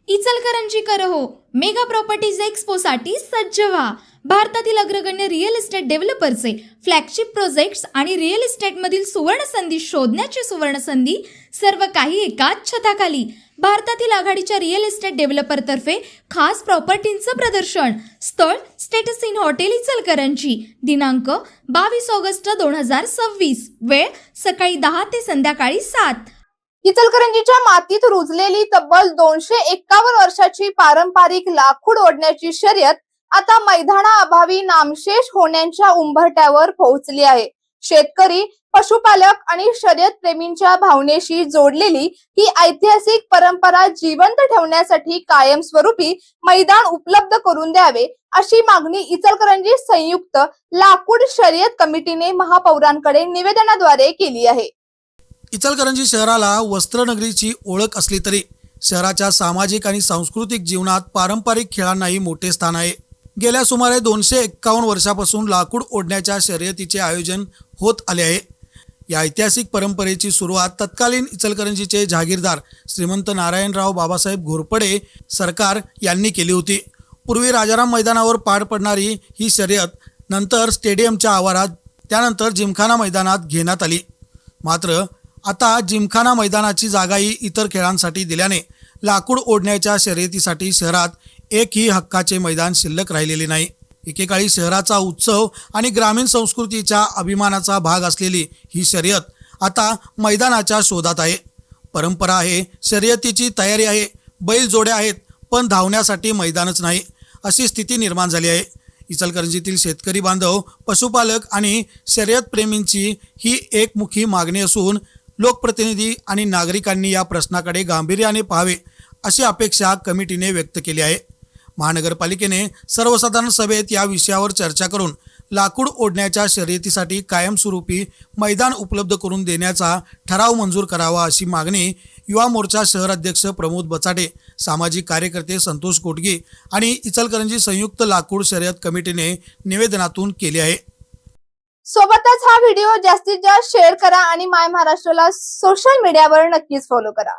इचलकरंजीकर हो, mega properties एक्स्पोसाठी सज्ज व्हा. भारतातील अग्रगण्य रिअल इस्टेट डेव्हलपरचे फ्लॅगशिप प्रोजेक्ट्स आणि रिअल इस्टेटमधील सुवर्णसंधी शोधण्याची सुवर्णसंधी, सर्व काही एकाच छताखाली. भारतातील आघाडीच्या रिअल इस्टेट डेव्हलपरतर्फे खास प्रॉपर्टींचं प्रदर्शन. स्थळ स्टेटस इन हॉटेल इचलकरंजी. दिनांक 22 ऑगस्ट 2026. वेळ सकाळी 10 ते संध्याकाळी 7. इचलकरंजीच्या मातीत रुजलेली तब्बल 251 वर्षाची पारंपरिक लाकूड ओढण्याची शर्यत आता मैदानाअभावी नामशेष होण्याच्या उंबरठ्यावर पोहोचली आहे. शेतकरी, पशुपालक आणि शर्यत प्रेमींच्या भावनेशी जोडलेली ही ऐतिहासिक परंपरा जिवंत ठेवण्यासाठी कायमस्वरूपी मैदान उपलब्ध करून द्यावे, अशी मागणी इचलकरंजी संयुक्त लाकूड शर्यत कमिटीने महापौरांकडे निवेदनाद्वारे केली आहे. इचलकरंजी शहराला वस्त्रनगरीची ओळख असली तरी शहराच्या सामाजिक आणि सांस्कृतिक जीवनात पारंपरिक खेळांनाही मोठे स्थान आहे. गेल्या सुमारे 251 वर्षापासून लाकूड ओढण्याच्या शर्यतीचे आयोजन होत आले आहे. या ऐतिहासिक परंपरेची सुरुवात तत्कालीन इचलकरंजीचे जहागीरदार श्रीमंत नारायणराव बाबासाहेब घोरपडे सरकार यांनी केली होती. पूर्वी राजाराम मैदानावर पार पडणारी ही शर्यत नंतर स्टेडियमच्या आवारात, त्यानंतर जिमखाना मैदानात घेण्यात आली. मात्र आता जिमखाना मैदानाची जागाही इतर खेळांसाठी दिल्याने लाकूड ओढण्याच्या शर्यतीसाठी शहरात एकही हक्काचे मैदान शिल्लक राहिलेले नाही. एकेकाळी शहराचा उत्सव आणि ग्रामीण संस्कृतीच्या अभिमानाचा भाग असलेली ही शर्यत आता मैदानाच्या शोधात आहे. परंपरा आहे, शर्यतीची तयारी आहे, बैल जोड्या आहेत, पण धावण्यासाठी मैदानच नाही, अशी स्थिती निर्माण झाली आहे. इचलकरंजीतील शेतकरी बांधव, पशुपालक आणि शर्यत प्रेमींची ही एकमुखी मागणी असून लोकप्रतिनिधी आणि नागरिकांनी या प्रश्नाकडे गांभीर्याने पाहावे, अशी अपेक्षा कमिटीने व्यक्त केली आहे. महानगरपालिकेने सर्वसाधारण सभेत या विषयावर चर्चा करून लाकूड ओढण्याच्या शर्यतीसाठी कायमस्वरूपी मैदान उपलब्ध करून देण्याचा ठराव मंजूर करावा, अशी मागणी युवा मोर्चा शहर अध्यक्ष प्रमोद बचाटे, सामाजिक कार्यकर्ते संतोष कोटगी आणि इचलकरंजी संयुक्त लाकूड शर्यत कमिटीने निवेदनातून केली आहे. सोबतच हा व्हिडिओ जास्तीत जास्त शेअर करा आणि माय महाराष्ट्राला सोशल मीडियावर नक्कीच फॉलो करा.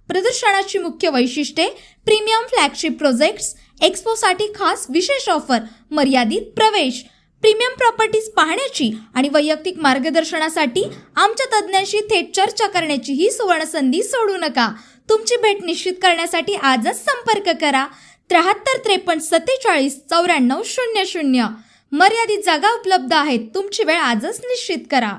प्रदर्शनाची मुख्य वैशिष्ट्ये: प्रीमियम फ्लॅगशिप प्रोजेक्ट्स एक्स्पोसाठी खास विशेष ऑफर, मर्यादित प्रवेश. प्रीमियम प्रॉपर्टीज पाहण्याची आणि वैयक्तिक मार्गदर्शनासाठी आमच्या तज्ज्ञांशी थेट चर्चा करण्याची ही सुवर्णसंधी सोडू नका. तुमची भेट निश्चित करण्यासाठी आजच संपर्क करा. 73 43 47 94 00. मर्यादित जागा उपलब्ध आहेत. तुमची वेळ आजच निश्चित करा.